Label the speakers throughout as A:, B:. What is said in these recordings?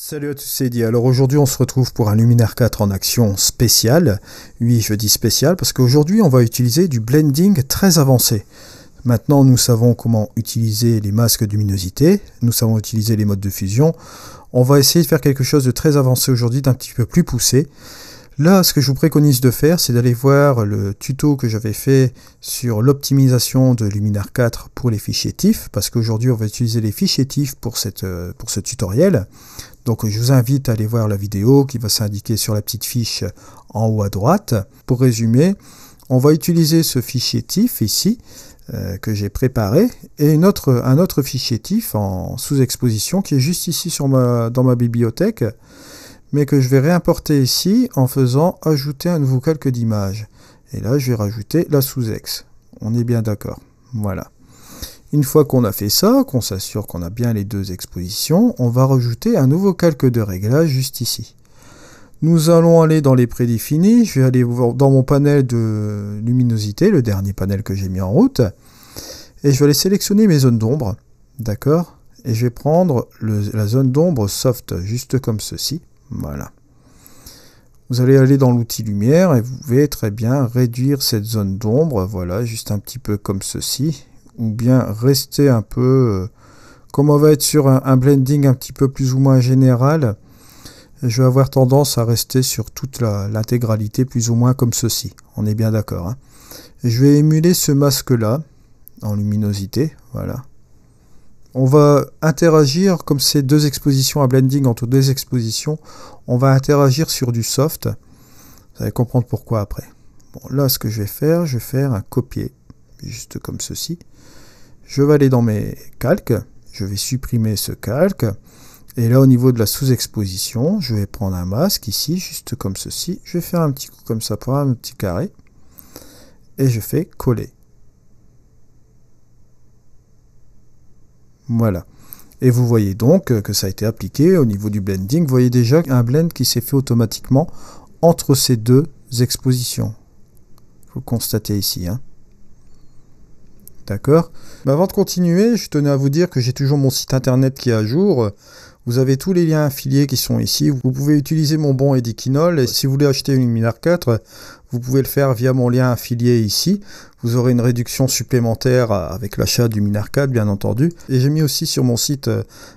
A: Salut à tous, c'est Eddie. Alors aujourd'hui on se retrouve pour un Luminaire 4 en action spéciale. Oui, je dis spécial parce qu'aujourd'hui on va utiliser du blending très avancé. Maintenant nous savons comment utiliser les masques de luminosité, nous savons utiliser les modes de fusion. On va essayer de faire quelque chose de très avancé aujourd'hui, d'un petit peu plus poussé. Là, ce que je vous préconise de faire, c'est d'aller voir le tuto que j'avais fait sur l'optimisation de Luminaire 4 pour les fichiers TIFF, parce qu'aujourd'hui on va utiliser les fichiers TIFF pour ce tutoriel. Donc je vous invite à aller voir la vidéo qui va s'indiquer sur la petite fiche en haut à droite. Pour résumer, on va utiliser ce fichier TIFF ici, que j'ai préparé, et un autre fichier TIFF en sous-exposition qui est juste ici dans ma bibliothèque, mais que je vais réimporter ici en faisant ajouter un nouveau calque d'image. Et là, je vais rajouter la sous-ex. On est bien d'accord. Voilà. Une fois qu'on a fait ça, qu'on s'assure qu'on a bien les deux expositions, on va rajouter un nouveau calque de réglage juste ici. Nous allons aller dans les prédéfinis. Je vais aller dans mon panel de luminosité, le dernier panel que j'ai mis en route. Et je vais aller sélectionner mes zones d'ombre. D'accord? Et je vais prendre la zone d'ombre soft, juste comme ceci. Voilà. Vous allez aller dans l'outil lumière et vous pouvez très bien réduire cette zone d'ombre, voilà, juste un petit peu comme ceci, ou bien rester un peu, comme on va être sur un blending un petit peu plus ou moins général, je vais avoir tendance à rester sur toute l'intégralité plus ou moins comme ceci, on est bien d'accord. Hein. Je vais émuler ce masque là, en luminosité, voilà. On va interagir, comme c'est deux expositions à blending entre deux expositions, on va interagir sur du soft. Vous allez comprendre pourquoi après. Bon, là, ce que je vais faire un copier, juste comme ceci. Je vais aller dans mes calques, je vais supprimer ce calque. Et là, au niveau de la sous-exposition, je vais prendre un masque ici, juste comme ceci. Je vais faire un petit coup comme ça pour un petit carré. Et je fais coller. Voilà. Et vous voyez donc que ça a été appliqué au niveau du blending. Vous voyez déjà un blend qui s'est fait automatiquement entre ces deux expositions. Vous le constatez ici. Hein. D'accord. Mais avant de continuer, je tenais à vous dire que j'ai toujours mon site internet qui est à jour. Vous avez tous les liens affiliés qui sont ici. Vous pouvez utiliser mon bon Eddie Quinol. Et si vous voulez acheter une Luminaire 4, vous pouvez le faire via mon lien affilié ici. Vous aurez une réduction supplémentaire avec l'achat du Luminaire 4, bien entendu. Et j'ai mis aussi sur mon site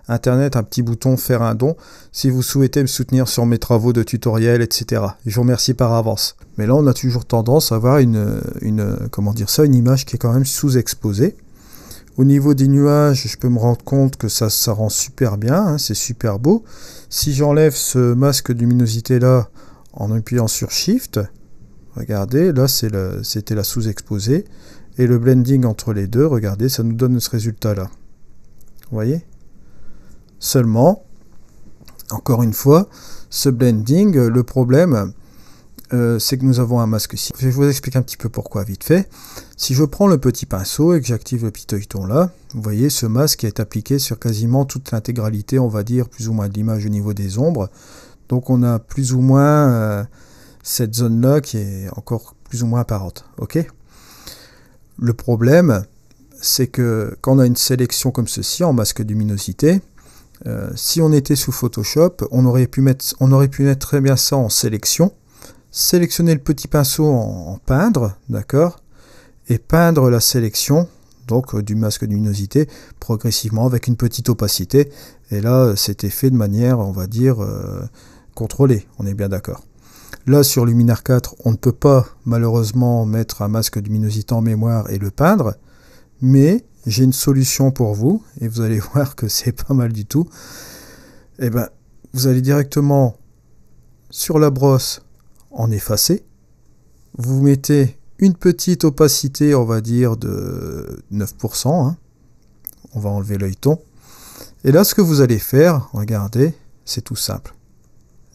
A: internet un petit bouton faire un don si vous souhaitez me soutenir sur mes travaux de tutoriel, etc. Je vous remercie par avance. Mais là, on a toujours tendance à avoir une image qui est quand même sous-exposée. Au niveau des nuages, je peux me rendre compte que ça rend super bien, hein, c'est super beau. Si j'enlève ce masque de luminosité là en appuyant sur Shift, regardez, là c'était la sous-exposée. Et le blending entre les deux, regardez, ça nous donne ce résultat là. Vous voyez? Seulement, encore une fois, ce blending, le problème, c'est que nous avons un masque ici. Je vais vous expliquer un petit peu pourquoi, vite fait. Si je prends le petit pinceau et que j'active le petit œilleton là, vous voyez ce masque qui est appliqué sur quasiment toute l'intégralité, on va dire, plus ou moins de l'image au niveau des ombres. Donc on a plus ou moins cette zone-là qui est encore plus ou moins apparente. Ok ? Le problème, c'est que quand on a une sélection comme ceci, en masque de luminosité, si on était sous Photoshop, on aurait pu mettre très bien ça en sélection, sélectionner le petit pinceau en peindre, d'accord, et peindre la sélection donc du masque de luminosité progressivement avec une petite opacité. Et là, c'était fait de manière, on va dire, contrôlée. On est bien d'accord. Là, sur Luminaire 4, on ne peut pas malheureusement mettre un masque de luminosité en mémoire et le peindre, mais j'ai une solution pour vous, et vous allez voir que c'est pas mal du tout. Et ben, vous allez directement sur la brosse en effacer, vous mettez une petite opacité, on va dire de 9%, hein. On va enlever l'œilleton, et là ce que vous allez faire, regardez, c'est tout simple.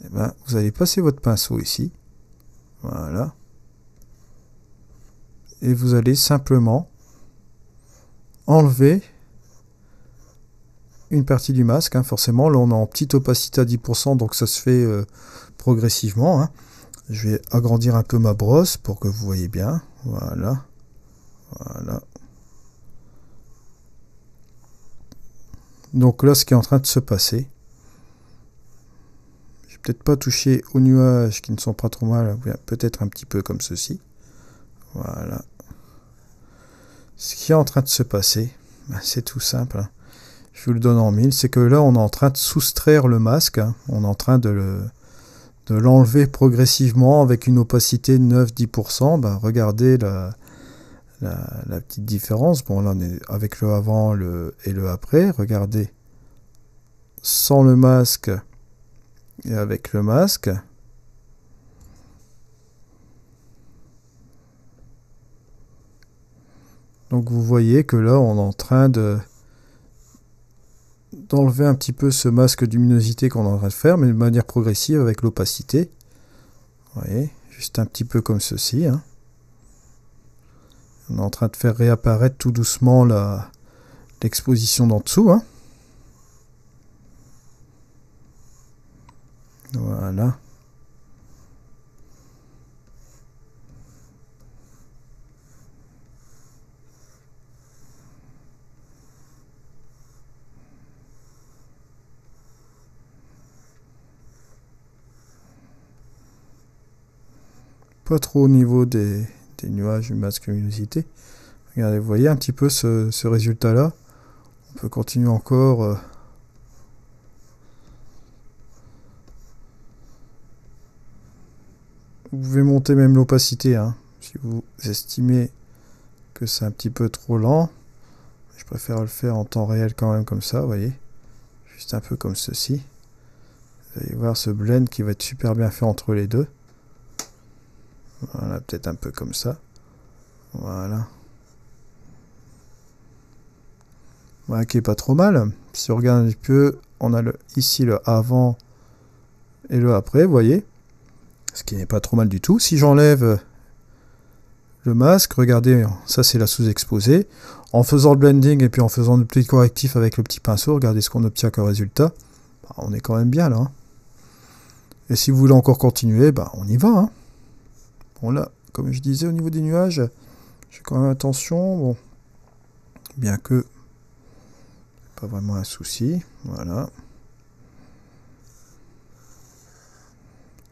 A: Et ben, vous allez passer votre pinceau ici, voilà, et vous allez simplement enlever une partie du masque, hein. Forcément là on est en petite opacité à 10%, donc ça se fait progressivement, hein. Je vais agrandir un peu ma brosse pour que vous voyez bien. Voilà. Voilà. Donc là, ce qui est en train de se passer, peut-être pas toucher aux nuages qui ne sont pas trop mal, peut-être un petit peu comme ceci. Voilà. Ce qui est en train de se passer, c'est tout simple. Je vous le donne en mille, c'est que là on est en train de soustraire le masque, on est en train de l'enlever progressivement avec une opacité de 9-10%. Regardez la petite différence. Bon, là on est avec le avant et le après. Regardez sans le masque et avec le masque. Donc vous voyez que là on est en train d'enlever un petit peu ce masque de luminosité qu'on est en train de faire, mais de manière progressive avec l'opacité. Vous voyez, juste un petit peu comme ceci. On est en train de faire réapparaître tout doucement l'exposition d'en dessous. Voilà. Pas trop au niveau des nuages du masque luminosité. Regardez, vous voyez un petit peu ce résultat-là. On peut continuer encore. Vous pouvez monter même l'opacité, si vous estimez que c'est un petit peu trop lent. Je préfère le faire en temps réel quand même comme ça, vous voyez. Juste un peu comme ceci. Vous allez voir ce blend qui va être super bien fait entre les deux. Voilà, peut-être un peu comme ça. Voilà. Voilà, qui est pas trop mal. Si on regarde un petit peu, on a ici le avant et le après, vous voyez. Ce qui n'est pas trop mal du tout. Si j'enlève le masque, regardez, ça c'est la sous-exposée. En faisant le blending et puis en faisant le petit correctif avec le petit pinceau, regardez ce qu'on obtient comme résultat. On est quand même bien là. Et si vous voulez encore continuer, on y va. Bon là, comme je disais au niveau des nuages, j'ai quand même attention, bon, bien que pas vraiment un souci, voilà.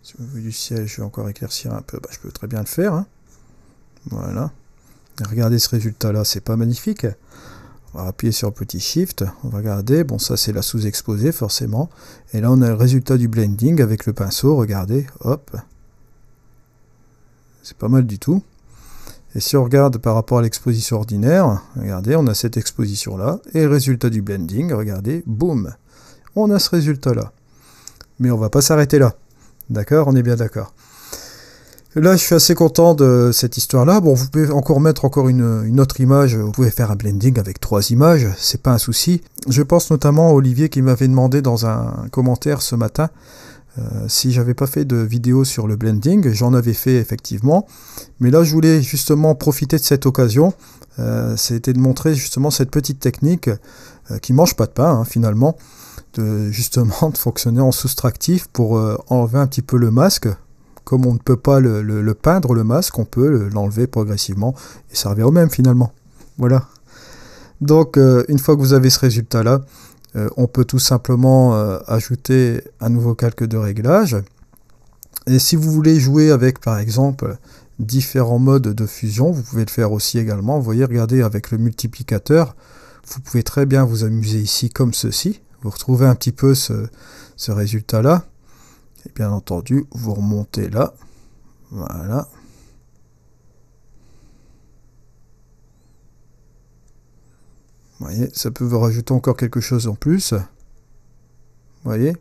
A: Si au vu du ciel, je vais encore éclaircir un peu, je peux très bien le faire, voilà. Et regardez ce résultat là, c'est pas magnifique. On va appuyer sur le petit shift, on va regarder, bon ça c'est la sous-exposée forcément, et là on a le résultat du blending avec le pinceau, regardez, hop. C'est pas mal du tout. Et si on regarde par rapport à l'exposition ordinaire, regardez, on a cette exposition-là. Et le résultat du blending, regardez, boum. On a ce résultat-là. Mais on va pas s'arrêter là. D'accord? On est bien d'accord. Là, je suis assez content de cette histoire-là. Bon, vous pouvez encore mettre une autre image. Vous pouvez faire un blending avec 3 images. C'est pas un souci. Je pense notamment à Olivier qui m'avait demandé dans un commentaire ce matin si j'avais pas fait de vidéo sur le blending. J'en avais fait effectivement, mais là je voulais justement profiter de cette occasion, c'était de montrer justement cette petite technique qui mange pas de pain finalement, de fonctionner en soustractif pour enlever un petit peu le masque. Comme on ne peut pas le peindre le masque, on peut l'enlever progressivement et ça revient au même finalement. Voilà. Donc une fois que vous avez ce résultat là, on peut tout simplement ajouter un nouveau calque de réglage. Et si vous voulez jouer avec, par exemple, différents modes de fusion, vous pouvez le faire aussi également. Vous voyez, regardez, avec le multiplicateur, vous pouvez très bien vous amuser ici comme ceci. Vous retrouvez un petit peu ce résultat-là. Et bien entendu, vous remontez là. Voilà. Vous voyez, ça peut vous rajouter encore quelque chose en plus. Vous voyez,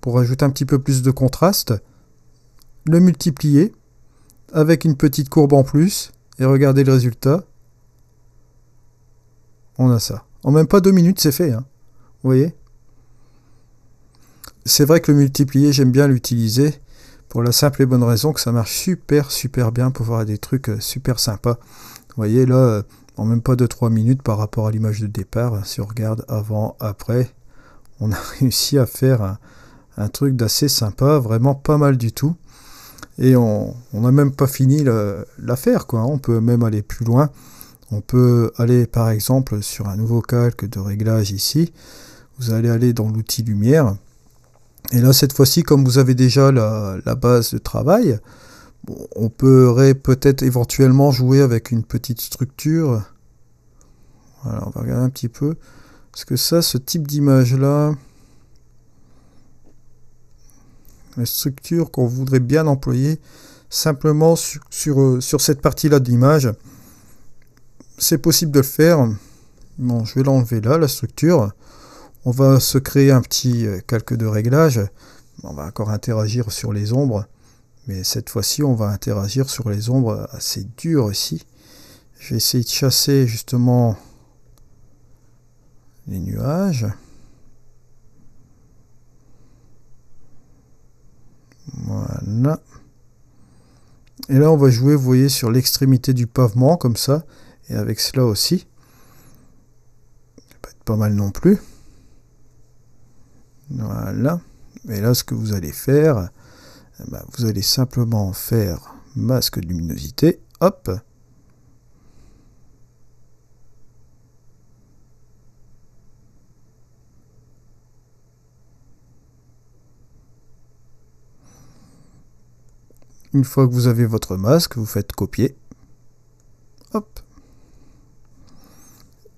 A: pour rajouter un petit peu plus de contraste, le multiplier avec une petite courbe en plus et regardez le résultat. On a ça. En même pas 2 minutes, c'est fait. Vous voyez. C'est vrai que le multiplier, j'aime bien l'utiliser pour la simple et bonne raison que ça marche super bien pour faire des trucs super sympas. Vous voyez là. En même pas 2-3 minutes par rapport à l'image de départ, si on regarde avant, après, on a réussi à faire un truc d'assez sympa, vraiment pas mal du tout. Et on n'a même pas fini l'affaire, quoi. On peut même aller plus loin. On peut aller par exemple sur un nouveau calque de réglage ici. Vous allez aller dans l'outil lumière. Et là, cette fois-ci, comme vous avez déjà la base de travail, bon, on pourrait peut-être éventuellement jouer avec une petite structure. Voilà, on va regarder un petit peu. Parce que ça, ce type d'image-là, la structure qu'on voudrait bien employer, simplement sur cette partie-là d'image, c'est possible de le faire. Bon, je vais l'enlever là, la structure. On va se créer un petit calque de réglage. On va encore interagir sur les ombres. Mais cette fois-ci, on va interagir sur les ombres assez dures ici. Je vais essayer de chasser justement les nuages. Voilà. Et là, on va jouer, vous voyez, sur l'extrémité du pavement, comme ça. Et avec cela aussi. Ça peut être pas mal non plus. Voilà. Et là, ce que vous allez faire, vous allez simplement faire masque de luminosité. Hop. Une fois que vous avez votre masque, vous faites copier. Hop.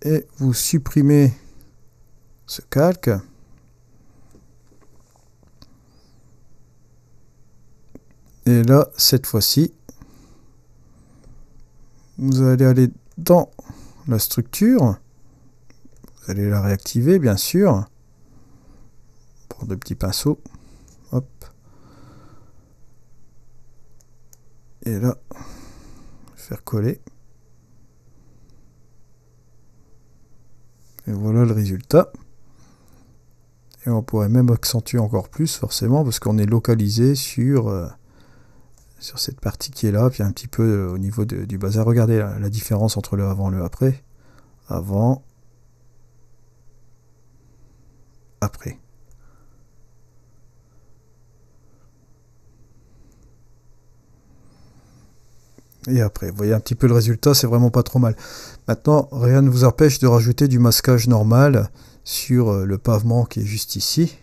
A: Et vous supprimez ce calque. Et là, cette fois-ci, vous allez aller dans la structure. Vous allez la réactiver, bien sûr. Prendre de petits pinceaux. Hop. Et là, faire coller. Et voilà le résultat. Et on pourrait même accentuer encore plus, forcément, parce qu'on est localisé sur cette partie qui est là, puis un petit peu au niveau du bazar. Regardez la différence entre le avant et le après. Avant, après. Et après, vous voyez un petit peu le résultat, c'est vraiment pas trop mal. Maintenant, rien ne vous empêche de rajouter du masquage normal sur le pavement qui est juste ici.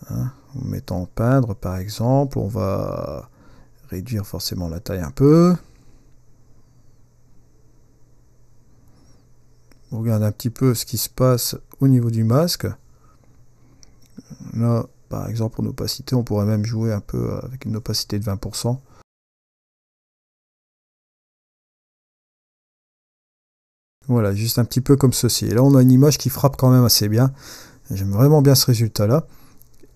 A: Hein, en mettant peindre par exemple, on va réduire forcément la taille un peu. On regarde un petit peu ce qui se passe au niveau du masque. Là, par exemple, en opacité, on pourrait même jouer un peu avec une opacité de 20%. Voilà, juste un petit peu comme ceci. Et là, on a une image qui frappe quand même assez bien. J'aime vraiment bien ce résultat-là.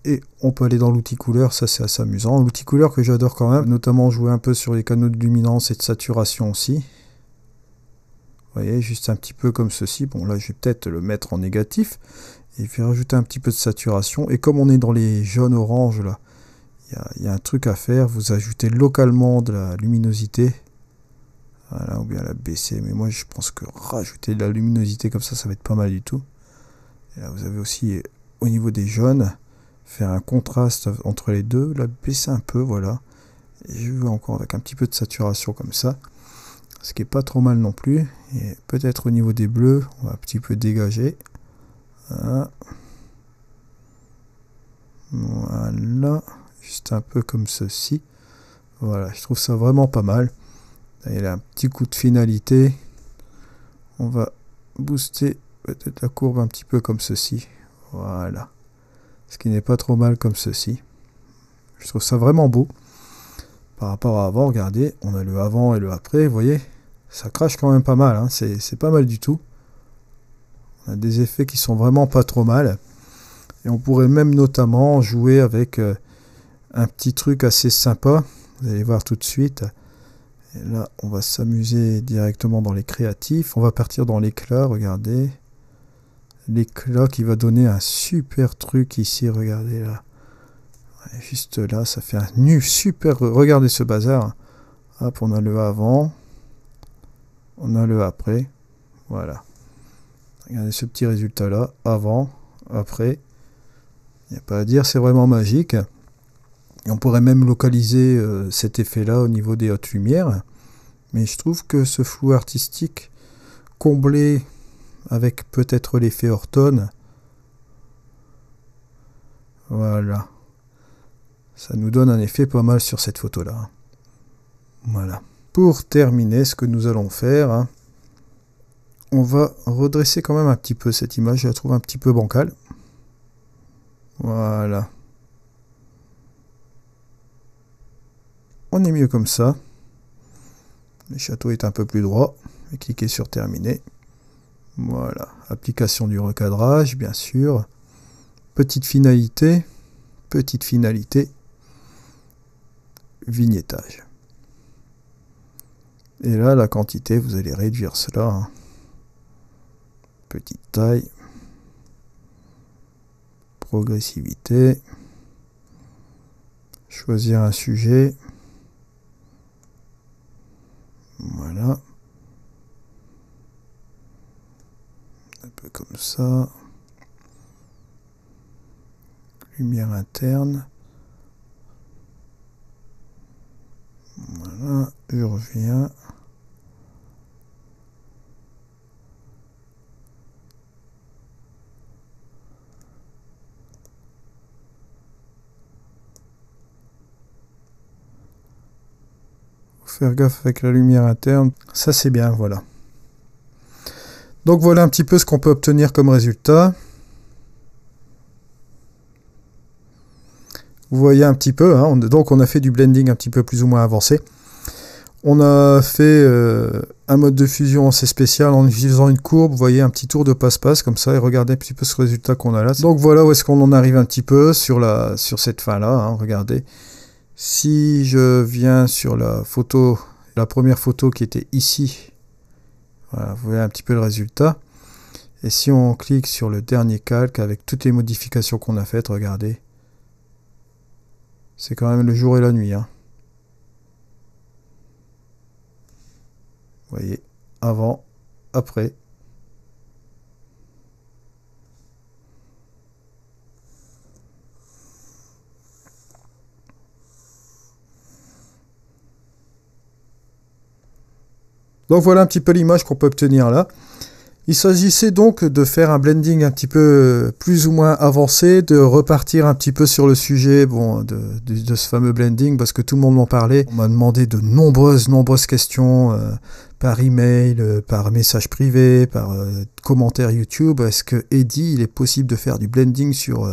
A: Et on peut aller dans l'outil couleur, ça c'est assez amusant. L'outil couleur que j'adore quand même, notamment jouer un peu sur les canaux de luminance et de saturation aussi. Vous voyez, juste un petit peu comme ceci. Bon, là, je vais peut-être le mettre en négatif. Et je vais rajouter un petit peu de saturation. Et comme on est dans les jaunes-oranges, là, il y a un truc à faire. Vous ajoutez localement de la luminosité. Voilà, ou bien la baisser. Mais moi, je pense que rajouter de la luminosité comme ça va être pas mal du tout. Et là, vous avez aussi, au niveau des jaunes, faire un contraste entre les deux. La baisser un peu, voilà. Et je vais encore avec un petit peu de saturation comme ça. Ce qui est pas trop mal non plus. Et peut-être au niveau des bleus, on va un petit peu dégager. Voilà. Voilà. Juste un peu comme ceci. Voilà, je trouve ça vraiment pas mal. Il y a un petit coup de finalité. On va booster peut-être la courbe un petit peu comme ceci. Voilà. Ce qui n'est pas trop mal comme ceci. Je trouve ça vraiment beau. Par rapport à avant, regardez, on a le avant et le après, vous voyez, ça crache quand même pas mal, hein. C'est pas mal du tout. On a des effets qui sont vraiment pas trop mal. Et on pourrait même notamment jouer avec un petit truc assez sympa. Vous allez voir tout de suite. Et là, on va s'amuser directement dans les créatifs. On va partir dans l'éclat, regardez. L'éclat qui va donner un super truc ici, regardez là. Ouais, juste là, ça fait un nu super... Regardez ce bazar. Hop, on a le avant. On a le après. Voilà. Regardez ce petit résultat là. Avant, après. Il n'y a pas à dire, c'est vraiment magique. Et on pourrait même localiser cet effet-là au niveau des hautes lumières. Mais je trouve que ce flou artistique, comblé avec peut-être l'effet Orton, Voilà. Ça nous donne un effet pas mal sur cette photo-là. Voilà. Pour terminer, ce que nous allons faire, hein, on va redresser quand même un petit peu cette image. Je la trouve un petit peu bancale. Voilà. On est mieux comme ça. Le château est un peu plus droit. Et cliquez sur terminer. Voilà. Application du recadrage, bien sûr. Petite finalité. Petite finalité. Vignettage. Et là, la quantité, vous allez réduire cela. Hein. Petite taille. Progressivité. Choisir un sujet. Voilà. Un peu comme ça. Lumière interne. Voilà, je reviens. Faire gaffe avec la lumière interne, ça c'est bien, voilà. Donc voilà un petit peu ce qu'on peut obtenir comme résultat. Vous voyez un petit peu, hein, donc on a fait du blending un petit peu plus ou moins avancé. On a fait un mode de fusion assez spécial en utilisant une courbe, vous voyez un petit tour de passe-passe comme ça, et regardez un petit peu ce résultat qu'on a là. Donc voilà où est-ce qu'on en arrive un petit peu sur cette fin-là, hein, regardez. Si je viens sur la photo, la première photo qui était ici, voilà, vous voyez un petit peu le résultat. Et si on clique sur le dernier calque avec toutes les modifications qu'on a faites, regardez. C'est quand même le jour et la nuit. Hein. Vous voyez, avant, après. Donc voilà un petit peu l'image qu'on peut obtenir là. Il s'agissait donc de faire un blending un petit peu plus ou moins avancé, de repartir un petit peu sur le sujet bon, de ce fameux blending, parce que tout le monde m'en parlait. On m'a demandé de nombreuses questions par email, par message privé, par commentaire YouTube. Est-ce que Eddie, il est possible de faire du blending sur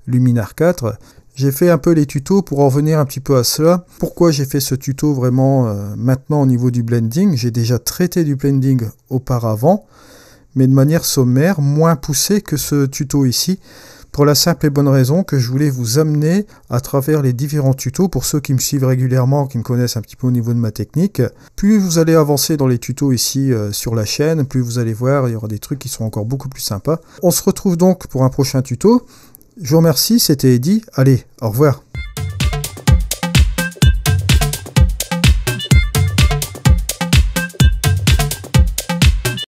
A: Luminar 4 ? J'ai fait un peu les tutos pour en venir un petit peu à cela. Pourquoi j'ai fait ce tuto vraiment maintenant au niveau du blending? J'ai déjà traité du blending auparavant, mais de manière sommaire, moins poussée que ce tuto ici, pour la simple et bonne raison que je voulais vous amener à travers les différents tutos, pour ceux qui me suivent régulièrement, qui me connaissent un petit peu au niveau de ma technique. Plus vous allez avancer dans les tutos ici sur la chaîne, plus vous allez voir, il y aura des trucs qui sont encore beaucoup plus sympas. On se retrouve donc pour un prochain tuto. Je vous remercie, c'était Eddie. Allez, au revoir.